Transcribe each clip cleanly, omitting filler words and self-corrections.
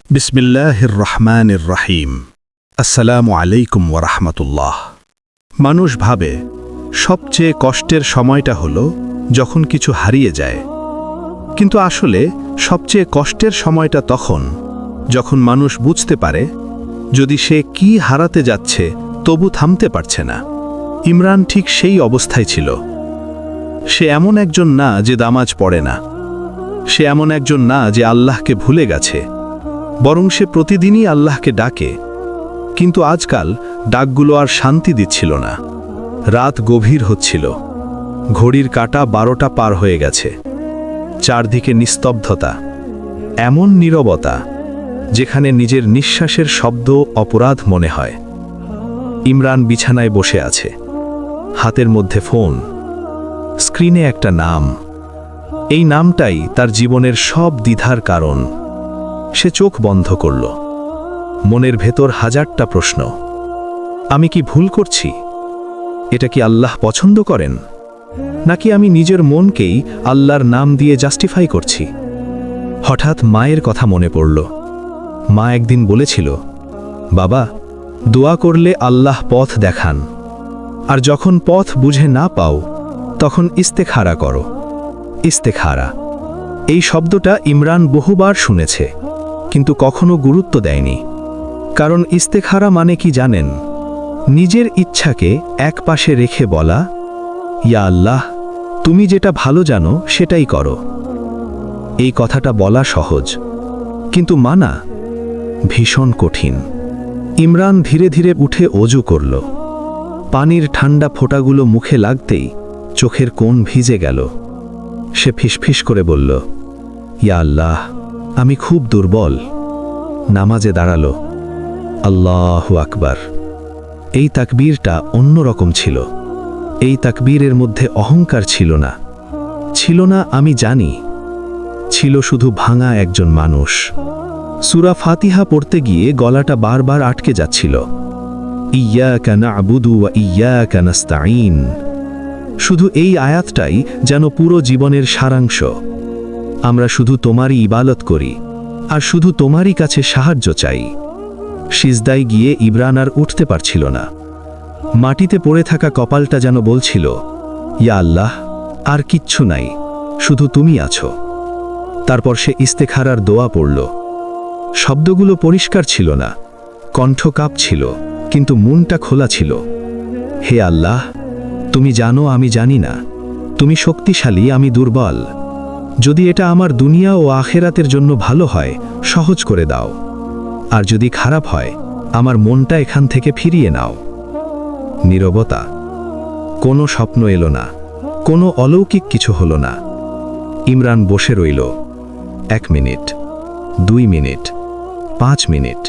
বিসমিল্লাহির রহমানির রহিম। আসসালামু আলাইকুম ওয়া রাহমাতুল্লাহ। মানুষ ভাবে সবচেয়ে কষ্টের সময়টা হলো যখন কিছু হারিয়ে যায়, কিন্তু আসলে সবচেয়ে কষ্টের সময়টা তখন যখন মানুষ বুঝতে পারে যদি সে কি হারাতে যাচ্ছে তবু থামতে পারছে না। ইমরান ঠিক সেই অবস্থায় ছিল। সে এমন একজন না যে নামাজ পড়ে না, সে এমন একজন না যে আল্লাহকে ভুলে গেছে, বরং সে প্রতিদিনই আল্লাহকে ডাকে। কিন্তু আজকাল ডাকগুলো আর শান্তি দিচ্ছিল না। রাত গভীর হচ্ছিল, ঘড়ির কাঁটা 12টা পার হয়ে গেছে। চারদিকে নিস্তব্ধতা, এমন নীরবতা যেখানে নিজের নিঃশ্বাসের শব্দ অপরাধ মনে হয়। ইমরান বিছানায় বসে আছে, হাতের মধ্যে ফোন, স্ক্রিনে একটা নাম। এই নামটাই তার জীবনের সব দ্বিধার কারণ। সে চোখ বন্ধ করল, মনের ভেতর হাজারটা প্রশ্ন। আমি কি ভুল করছি? এটা কি আল্লাহ পছন্দ করেন, নাকি আমি নিজের মনকেই আল্লাহর নাম দিয়ে জাস্টিফাই করছি? হঠাৎ মায়ের কথা মনে পড়ল। মা একদিন বলেছিল, বাবা, দোয়া করলে আল্লাহ পথ দেখান, আর যখন পথ বুঝে না পাও তখন ইস্তেখারা করো। ইস্তেখারা, এই শব্দটা ইমরান বহুবার শুনেছে, কিন্তু কখনো গুরুত্ব দেয়নি। কারণ ইস্তেখারা মানে কি জানেন? নিজের ইচ্ছাকে এক পাশে রেখে বলা, ইয়া আল্লাহ, তুমি যেটা ভালো জানো সেটাই করো। এই কথাটা বলা সহজ, কিন্তু মানা ভীষণ কঠিন। ইমরান ধীরে ধীরে উঠে অজু করল। পানির ঠান্ডা ফোঁটাগুলো মুখে লাগতেই চোখের কোণ ভিজে গেল। সে ফিসফিস করে বলল, ইয়া আল্লাহ, আমি খুব দুর্বল। নামাজে দাঁড়ালো। আল্লাহু আকবার। এই তাকবীরটা অন্যরকম ছিল। এই তাকবীরের মধ্যে অহংকার ছিল না, ছিল না আমি জানি, ছিল শুধু ভাঙা একজন মানুষ। সূরা ফাতিহা পড়তে গিয়ে গলাটা বারবার আটকে যাচ্ছিল। ইয়্যাকা না'বুদু ওয়া ইয়্যাকা নাস্তাঈন। শুধু এই আয়াতটাই যেন পুরো জীবনের সারাংশ। আমরা শুধু তোমারই ইবাদত করি, আর শুধু তোমারই কাছে সাহায্য চাই। সিজদায় গিয়ে ইমরান আর উঠতে পারছিল না। মাটিতে পড়ে থাকা কপালটা যেন বলছিল, ইয়া আল্লাহ, আর কিচ্ছু নাই, শুধু তুমি আছো। তারপর সে ইস্তেখারার দোয়া পড়ল। শব্দগুলো পরিষ্কার ছিল না, কণ্ঠ কাঁপছিল, কিন্তু মনটা খোলা ছিল। হে আল্লাহ, তুমি জানো আমি জানি না, তুমি শক্তিশালী, আমি দুর্বল। যদি এটা আমার দুনিয়া ও আখেরাতের জন্য ভালো হয় সহজ করে দাও, আর যদি খারাপ হয় আমার মনটা এখান থেকে ফিরিয়ে নাও। নীরবতা, কোনো স্বপ্ন এলো না, কোনো অলৌকিক কিছু হলো না। ইমরান বসে রইল। 1 মিনিট, 2 মিনিট, 5 মিনিট।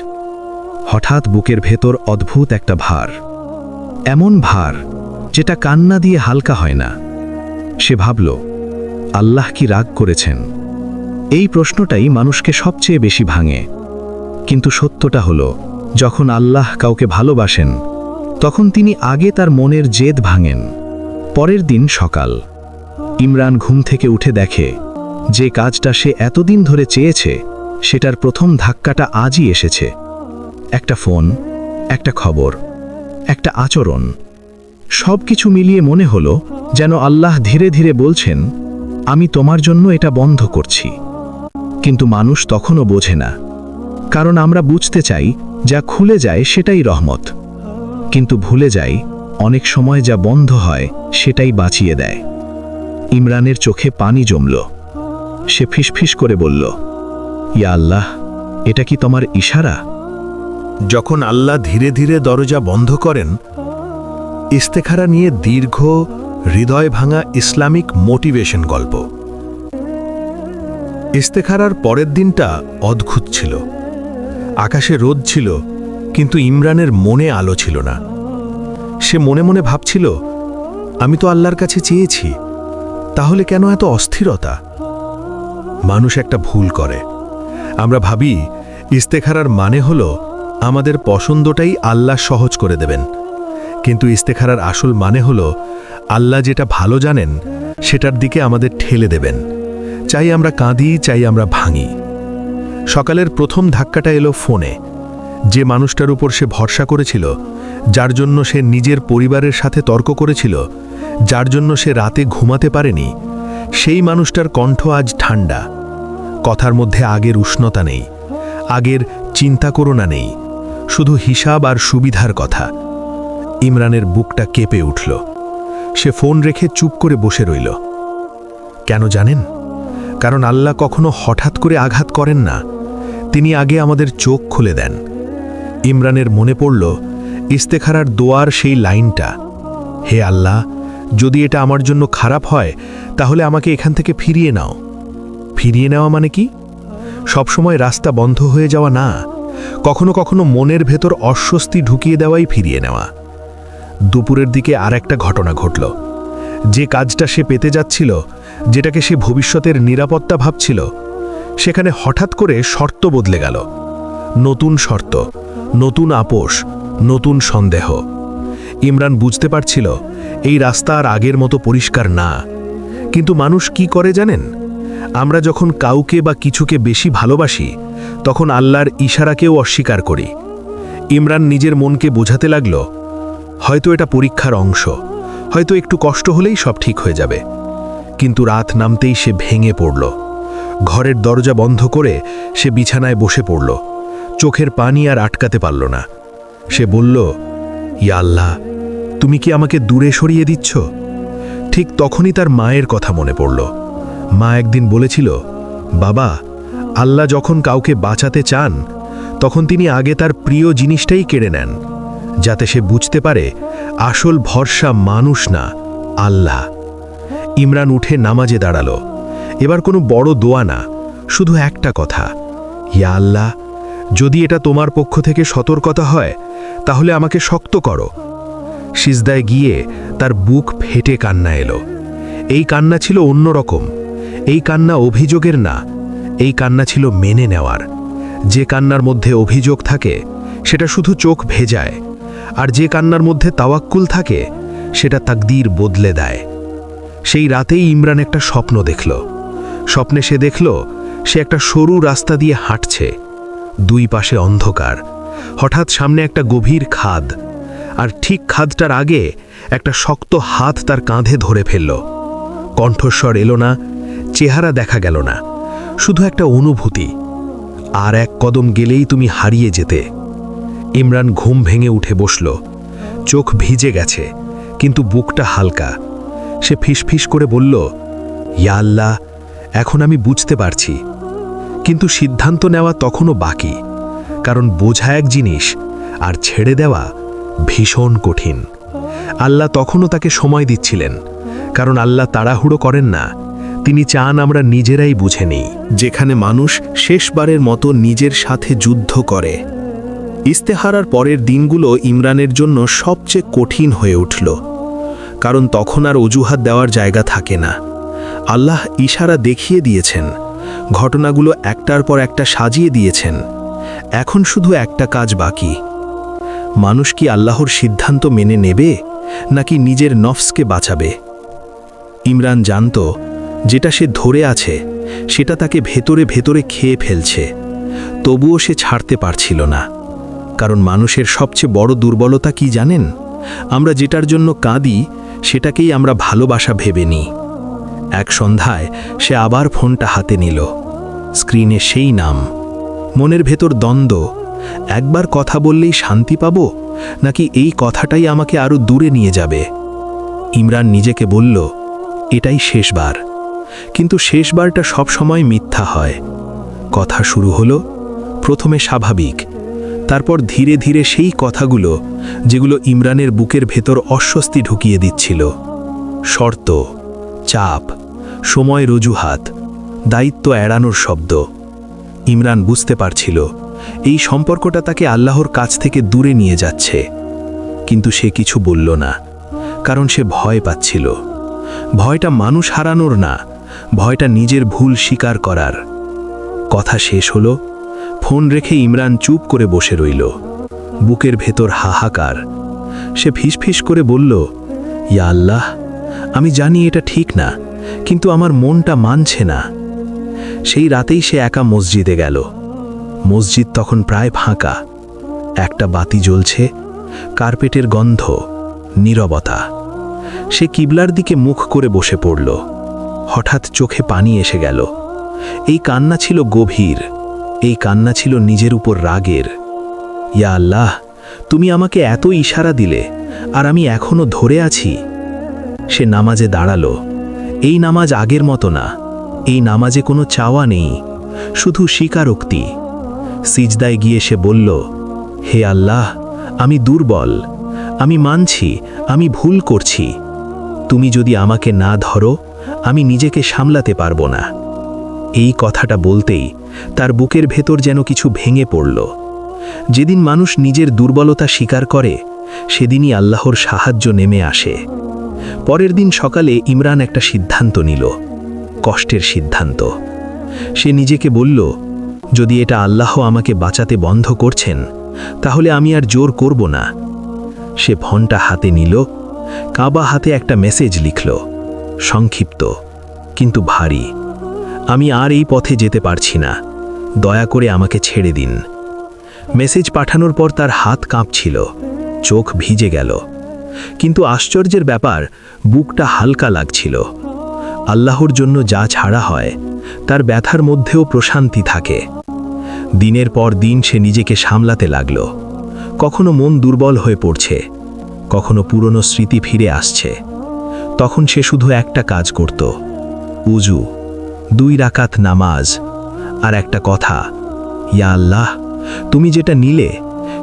হঠাৎ বুকের ভেতর অদ্ভুত একটা ভার, এমন ভার যেটা কান্না দিয়ে হালকা হয় না। সে ভাবল, আল্লাহ কি রাগ করেছেন? এই প্রশ্নটাই মানুষকে সবচেয়ে বেশি ভাঙে। কিন্তু সত্যটা হলো, যখন আল্লাহ কাউকে ভালোবাসেন তখন তিনি আগে তার মনের জেদ ভাঙেন। পরের দিন সকাল, ইমরান ঘুম থেকে উঠে দেখে যে কাজটা সে এতদিন ধরে চেয়েছে সেটার প্রথম ধাক্কাটা আজই এসেছে। একটা ফোন, একটা খবর, একটা আচরণ, সব কিছু মিলিয়ে মনে হলো যেন আল্লাহ ধীরে ধীরে বলছেন, আমি তোমার জন্য এটা বন্ধ করছি। কিন্তু মানুষ তখনও বোঝে না, কারণ আমরা বুঝতে চাই যা খুলে যায় সেটাই রহমত, কিন্তু ভুলে যাই অনেক সময় যা বন্ধ হয় সেটাই বাঁচিয়ে দেয়। ইমরানের চোখে পানি জমল। সে ফিসফিস করে বলল, ইয়া আল্লাহ, এটা কি তোমার ইশারা? যখন আল্লাহ ধীরে ধীরে দরজা বন্ধ করেন, ইস্তেখারা নিয়ে দীর্ঘ, হৃদয় ভাঙা ইসলামিক মোটিভেশন গল্প। ইস্তেখারার পরের দিনটা অদ্ভুত ছিল। আকাশে রোদ ছিল, কিন্তু ইমরানের মনে আলো ছিল না। সে মনে মনে ভাবছিল, আমি তো আল্লাহর কাছে চেয়েছি, তাহলে কেন এত অস্থিরতা? মানুষ একটা ভুল করে। আমরা ভাবি ইস্তেখারার মানে হলো আমাদের পছন্দটাই আল্লাহ সহজ করে দেবেন, কিন্তু ইস্তেখারার আসল মানে হলো আল্লাহ যেটা ভালো জানেন সেটার দিকে আমাদের ঠেলে দেবেন। চাই আমরা কাঁদি, চাই আমরা ভাঙি। সকালের প্রথম ধাক্কাটা এলো ফোনে। যে মানুষটার উপর সে ভরসা করেছিল, যার জন্য সে নিজের পরিবারের সাথে তর্ক করেছিল, যার জন্য সে রাতে ঘুমাতে পারেনি, সেই মানুষটার কণ্ঠ আজ ঠান্ডা। কথার মধ্যে আগের উষ্ণতা নেই, আগের চিন্তা করোনা নেই, শুধু হিসাব আর সুবিধার কথা। ইমরানের বুকটা কেঁপে উঠল। সে ফোন রেখে চুপ করে বসে রইল। কেন জানেন? কারণ আল্লাহ কখনো হঠাৎ করে আঘাত করেন না, তিনি আগে আমাদের চোখ খুলে দেন। ইমরানের মনে পড়ল ইস্তেখারার দোয়ার সেই লাইনটা, হে আল্লাহ, যদি এটা আমার জন্য খারাপ হয় তাহলে আমাকে এখান থেকে ফিরিয়ে নাও। ফিরিয়ে নেওয়া মানে কি? সবসময় রাস্তা বন্ধ হয়ে যাওয়া না, কখনো কখনো মনের ভেতর অস্বস্তি ঢুকিয়ে দেওয়াই ফিরিয়ে নেওয়া। দুপুরের দিকে আর একটা ঘটনা ঘটল। যে কাজটা সে পেতে যাচ্ছিল, যেটাকে সে ভবিষ্যতের নিরাপত্তা ভাবছিল, সেখানে হঠাৎ করে শর্ত বদলে গেল। নতুন শর্ত, নতুন আপোষ, নতুন সন্দেহ। ইমরান বুঝতে পারছিল এই রাস্তা আর আগের মতো পরিষ্কার না। কিন্তু মানুষ কি করে জানেন? আমরা যখন কাউকে বা কিছুকে বেশি ভালোবাসি, তখন আল্লাহর ইশারাকেও অস্বীকার করি। ইমরান নিজের মনকে বোঝাতে লাগল, হয়তো এটা পরীক্ষার অংশ, হয়তো একটু কষ্ট হলেই সব ঠিক হয়ে যাবে। কিন্তু রাত নামতেই সে ভেঙে পড়ল। ঘরের দরজা বন্ধ করে সে বিছানায় বসে পড়ল। চোখের পানি আর আটকাতে পারল না। সে বলল, ইয়া আল্লাহ, তুমি কি আমাকে দূরে সরিয়ে দিচ্ছ? ঠিক তখনই তার মায়ের কথা মনে পড়ল। মা একদিন বলেছিল, বাবা, আল্লাহ যখন কাউকে বাঁচাতে চান, তখন তিনি আগে তার প্রিয় জিনিসটাই কেড়ে নেন, যাতে সে বুঝতে পারে আসল ভরসা মানুষ না, আল্লাহ। ইমরান উঠে নামাজে দাঁড়ালো। এবার কোনো বড় দোয়া না, শুধু একটা কথা, ইয়া আল্লাহ, যদি এটা তোমার পক্ষ থেকে সতর্কতা হয় তাহলে আমাকে শক্ত করো। সিজদায় গিয়ে তার বুক ফেটে কান্না এলো। এই কান্না ছিল অন্যরকম। এই কান্না অভিযোগের না, এই কান্না ছিল মেনে নেওয়ার। যে কান্নার মধ্যে অভিযোগ থাকে সেটা শুধু চোখ ভেজায়, আর যে কান্নার মধ্যে তাওয়াক্কুল থাকে সেটা তাকদীর বদলে দেয়। সেই রাতেই ইমরান একটা স্বপ্ন দেখল। স্বপ্নে সে দেখল সে একটা সরু রাস্তা দিয়ে হাঁটছে। দুই পাশে অন্ধকার। হঠাৎ সামনে একটা গভীর খাদ, আর ঠিক খাদটার আগে একটা শক্ত হাত তার কাঁধে ধরে ফেলল। কণ্ঠস্বর এলো না, চেহারা দেখা গেল না, শুধু একটা অনুভূতি, আর এক কদম গেলেই তুমি হারিয়ে যেতে। ইমরান ঘুম ভেঙে উঠে বসল। চোখ ভিজে গেছে, কিন্তু বুকটা হালকা। সে ফিসফিস করে বলল, ইয়া আল্লাহ, এখন আমি বুঝতে পারছি, কিন্তু সিদ্ধান্ত নেওয়া তখনও বাকি। কারণ বোঝা এক জিনিস, আর ছেড়ে দেওয়া ভীষণ কঠিন। আল্লাহ তখনও তাকে সময় দিচ্ছিলেন, কারণ আল্লাহ তাড়াহুড়ো করেন না। তিনি চান আমরা নিজেরাই বুঝে নিই। যেখানে মানুষ শেষবারের মতো নিজের সাথে যুদ্ধ করে। ইস্তেহারার পরের দিনগুলো ইমরানের জন্য সবচেয়ে কঠিন হয়ে উঠল, কারণ তখন আর অজুহাত দেওয়ার জায়গা থাকে না। আল্লাহ ইশারা দেখিয়ে দিয়েছেন, ঘটনাগুলো একটার পর একটা সাজিয়ে দিয়েছেন। এখন শুধু একটা কাজ বাকি। মানুষ কি আল্লাহর সিদ্ধান্ত মেনে নেবে, নাকি নিজের নফসকে বাঁচাবে? ইমরান জানত যেটা সে ধরে আছে সেটা তাকে ভেতরে ভেতরে খেয়ে ফেলছে, তবুও সে ছাড়তে পারছিল না। কারণ মানুষের সবচেয়ে বড় দুর্বলতা কি জানেন? আমরা যেটার জন্য কাঁদি সেটাকেই আমরা ভালোবাসা ভেবে নিই। এক সন্ধ্যায় সে আবার ফোনটা হাতে নিল। স্ক্রিনে সেই নাম। মনের ভেতর দ্বন্দ্ব, একবার কথা বললেই শান্তি পাব, নাকি এই কথাটাই আমাকে আরো দূরে নিয়ে যাবে? ইমরান নিজেকে বলল, এটাই শেষবার। কিন্তু শেষবারটা সব সময় মিথ্যা হয়। কথা শুরু হলো, প্রথমে স্বাভাবিক, তারপর ধীরে ধীরে সেই কথাগুলো যেগুলো ইমরানের বুকের ভেতর অস্বস্তি ঢুকিয়ে দিচ্ছিল। শর্ত, চাপ, সময়, অজুহাত, দায়িত্ব এড়ানোর শব্দ। ইমরান বুঝতে পারছিল এই সম্পর্কটা তাকে আল্লাহর কাছ থেকে দূরে নিয়ে যাচ্ছে। কিন্তু সে কিছু বলল না, কারণ সে ভয় পাচ্ছিল। ভয়টা মানুষ হারানোর না, ভয়টা নিজের ভুল স্বীকার করার। কথা শেষ হলো, ফোন রেখে ইমরান চুপ করে বসে রইল। বুকের ভেতর হাহাকার। সে ফিসফিস করে বলল, ইয়া আল্লাহ, আমি জানি এটা ঠিক না, কিন্তু আমার মনটা মানছে না। সেই রাতেই সে একা মসজিদে গেল। মসজিদ তখন প্রায় ফাঁকা। একটা বাতি জ্বলছে, কার্পেটের গন্ধ, নীরবতা। সে কিবলার দিকে মুখ করে বসে পড়ল। হঠাৎ চোখে পানি এসে গেল। এই কান্না ছিল গভীর, এই কান্না ছিল নিজের উপর রাগের। ইয়া আল্লাহ, তুমি আমাকে এত ইশারা দিলে, আর আমি এখনো ধরে আছি। সে নামাজে দাঁড়ালো। এই নামাজ আগের মতো না। এই নামাজে কোনো চাওয়া নেই, শুধু স্বীকারোক্তি। সিজদায় গিয়ে সে বলল, হে আল্লাহ, আমি দুর্বল, আমি মানছি আমি ভুল করছি। তুমি যদি আমাকে না ধরো, আমি নিজেকে সামলাতে পারবো না। এই কথাটা বলতেই তার বুকের ভেতর যেন কিছু ভেঙে পড়ল। যেদিন মানুষ নিজের দুর্বলতা স্বীকার করে, সেদিনই আল্লাহর সাহায্য নেমে আসে। পরের দিন সকালে ইমরান একটা সিদ্ধান্ত নিল, কষ্টের সিদ্ধান্ত। সে নিজেকে বলল, যদি এটা আল্লাহ আমাকে বাঁচাতে বন্ধ করছেন, তাহলে আমি আর জোর করব না। সে ফোনটা হাতে নিল, কাবা হাতে একটা মেসেজ লিখল, সংক্ষিপ্ত কিন্তু ভারী। আমি আর এই পথে যেতে পারছি না, দয়া করে আমাকে ছেড়ে দিন। মেসেজ পাঠানোর পর তার হাত কাঁপছিল, চোখ ভিজে গেল। কিন্তু আশ্চর্যের ব্যাপার, বুকটা হালকা লাগছিল। আল্লাহর জন্য যা ছাড়া হয়, তার ব্যথার মধ্যেও প্রশান্তি থাকে। দিনের পর দিন সে নিজেকে সামলাতে লাগল। কখনো মন দুর্বল হয়ে পড়ছে, কখনো পুরনো স্মৃতি ফিরে আসছে। তখন সে শুধু একটা কাজ করত, উজু, 2 রাকাত নামাজ, আর একটা কথা, ইয়া আল্লাহ, তুমি যেটা নিলে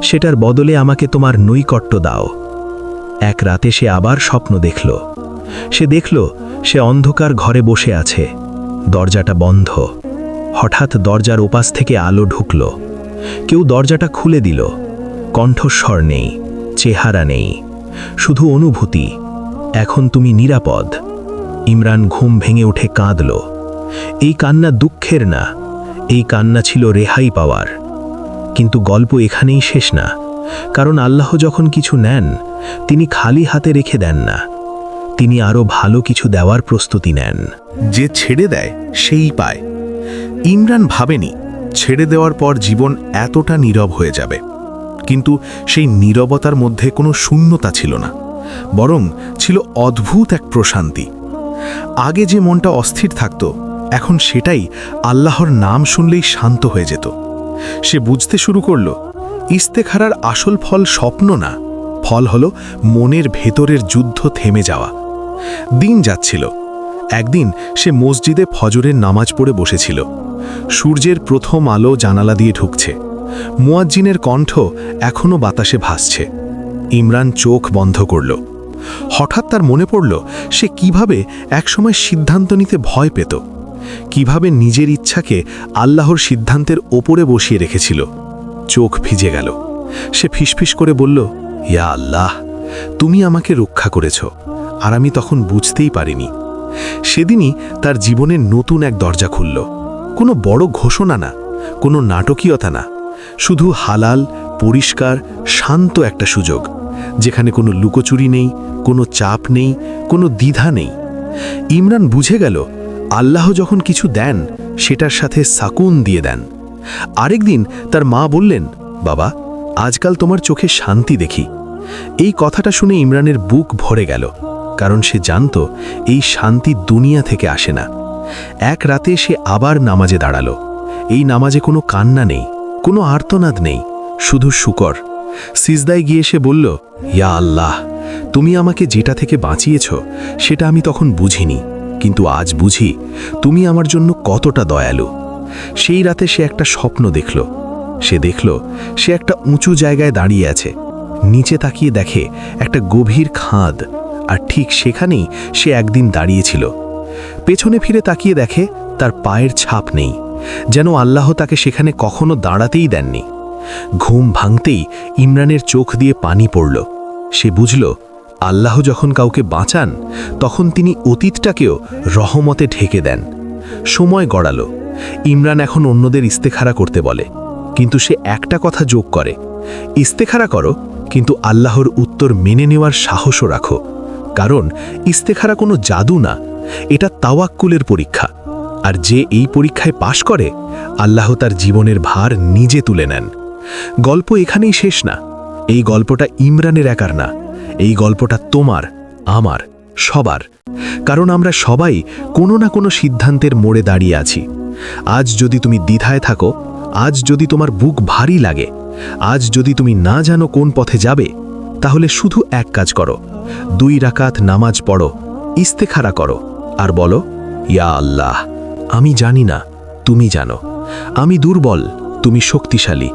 সেটার বদলে আমাকে তোমার নৈকট্য দাও। এক রাতে সে আবার স্বপ্ন দেখল। সে দেখল সে অন্ধকার ঘরে বসে আছে, দরজাটা বন্ধ। হঠাৎ দরজার ওপাশ থেকে আলো ঢুকল। কেউ দরজাটা খুলে দিল। কণ্ঠস্বর নেই, চেহারা নেই, শুধু অনুভূতি, এখন তুমি নিরাপদ। ইমরান ঘুম ভেঙে উঠে কাঁদল। এই কান্না দুঃখের না, এই কান্না ছিল রেহাই পাওয়ার। কিন্তু গল্প এখানেই শেষ না, কারণ আল্লাহ যখন কিছু নেন, তিনি খালি হাতে রেখে দেন না, তিনি আরও ভালো কিছু দেওয়ার প্রস্তুতি নেন। যে ছেড়ে দেয় সেই পায়। ইমরান ভাবেনি ছেড়ে দেওয়ার পর জীবন এতটা নীরব হয়ে যাবে, কিন্তু সেই নীরবতার মধ্যে কোনো শূন্যতা ছিল না, বরং ছিল অদ্ভুত এক প্রশান্তি। আগে যে মনটা অস্থির থাকত, এখন সেটাই আল্লাহর নাম শুনলেই শান্ত হয়ে যেত। সে বুঝতে শুরু করল, ইস্তেখারার আসল ফল স্বপ্ন না, ফল হলো মনের ভেতরের যুদ্ধ থেমে যাওয়া। দিন যাচ্ছিল। একদিন সে মসজিদে ফজরের নামাজ পড়ে বসেছিল। সূর্যের প্রথম আলো জানালা দিয়ে ঢুকছে। মুয়াজ্জিনের কণ্ঠ এখনো বাতাসে ভাসছে। ইমরান চোখ বন্ধ করল। হঠাৎ তার মনে পড়ল সে কিভাবে একসময় সিদ্ধান্ত নিতে ভয় পেত, কিভাবে নিজের ইচ্ছাকে আল্লাহর সিদ্ধান্তের ওপরে বসিয়ে রেখেছিল। চোখ ভিজে গেল। সে ফিসফিস করে বলল, ইয়া আল্লাহ, তুমি আমাকে রক্ষা করেছ, আর আমি তখন বুঝতেই পারিনি। সেদিনই তার জীবনের নতুন এক দরজা খুলল। কোনো বড় ঘোষণা না, কোনো নাটকীয়তা না, শুধু হালাল, পরিষ্কার, শান্ত একটা সুযোগ, যেখানে কোনো লুকোচুরি নেই, কোনো চাপ নেই, কোনো দ্বিধা নেই। ইমরান বুঝে গেল, আল্লাহ যখন কিছু দেন, সেটার সাথে সাকুন দিয়ে দেন। আরেকদিন তার মা বললেন, বাবা, আজকাল তোমার চোখে শান্তি দেখি। এই কথাটা শুনে ইমরানের বুক ভরে গেল, কারণ সে জানত এই শান্তি দুনিয়া থেকে আসে না। এক রাতে সে আবার নামাজে দাঁড়ালো। এই নামাজে কোনো কান্না নেই, কোনো আর্তনাদ নেই, শুধু শুকর। সিজদায় গিয়ে সে বলল, ইয়া আল্লাহ, তুমি আমাকে যেটা থেকে বাঁচিয়েছ সেটা আমি তখন বুঝিনি, কিন্তু আজ বুঝি তুমি আমার জন্য কতটা দয়ালু। সেই রাতে সে একটা স্বপ্ন দেখল। সে দেখল সে একটা উঁচু জায়গায় দাঁড়িয়ে আছে। নিচে তাকিয়ে দেখে একটা গভীর খাদ, আর ঠিক সেখানেই সে একদিন দাঁড়িয়েছিল। পেছনে ফিরে তাকিয়ে দেখে তার পায়ের ছাপ নেই, যেন আল্লাহ তাকে সেখানে কখনো দাঁড়াতেই দেননি। ঘুম ভাঙতেই ইমরানের চোখ দিয়ে পানি পড়ল। সে বুঝল, আল্লাহ যখন কাউকে বাঁচান, তখন তিনি অতীতটাকেও রহমতে ঢেকে দেন। সময় গড়ালো। ইমরান এখন অন্যদের ইস্তেখারা করতে বলে, কিন্তু সে একটা কথা যোগ করে, ইস্তেখারা করো, কিন্তু আল্লাহর উত্তর মেনে নেওয়ার সাহসও রাখো। কারণ ইস্তেখারা কোনো জাদু না, এটা তাওয়াক্কুলের পরীক্ষা। আর যে এই পরীক্ষায় পাশ করে আল্লাহ তার জীবনের ভার নিজে তুলে নেন। গল্প এখানেই শেষ না। এই গল্পটা ইমরানের একার না, এই গল্পটা তোমার, আমার, সবার। কারণ আমরা সবাই কোনো না কোনো সিদ্ধান্তের মোড়ে দাঁড়িয়ে আছি। আজ যদি তুমি দ্বিধায় থাকো, আজ যদি তোমার বুক ভারী লাগে, আজ যদি তুমি না জানো কোন পথে যাবে, তাহলে শুধু এক কাজ করো, 2 রাকাত নামাজ পড়ো, ইস্তেখারা করো আর বলো, ইয়া আল্লাহ, আমি জানি না, তুমি জানো। আমি দুর্বল, তুমি শক্তিশালী।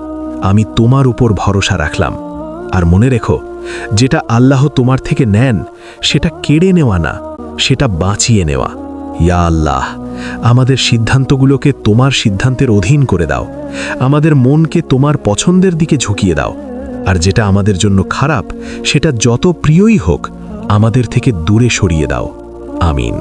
আমি তোমার উপর ভরসা রাখলাম। আর মনে রেখো, যেটা আল্লাহ তোমার থেকে নেন সেটা কেড়ে নেওয়া না, সেটা বাঁচিয়ে নেওয়া। ইয়া আল্লাহ, আমাদের সিদ্ধান্তগুলোকে তোমার সিদ্ধান্তের অধীন করে দাও। আমাদের মনকে তোমার পছন্দের দিকে ঝুঁকিয়ে দাও। আর যেটা আমাদের জন্য খারাপ, সেটা যত প্রিয়ই হোক, আমাদের থেকে দূরে সরিয়ে দাও। আমিন।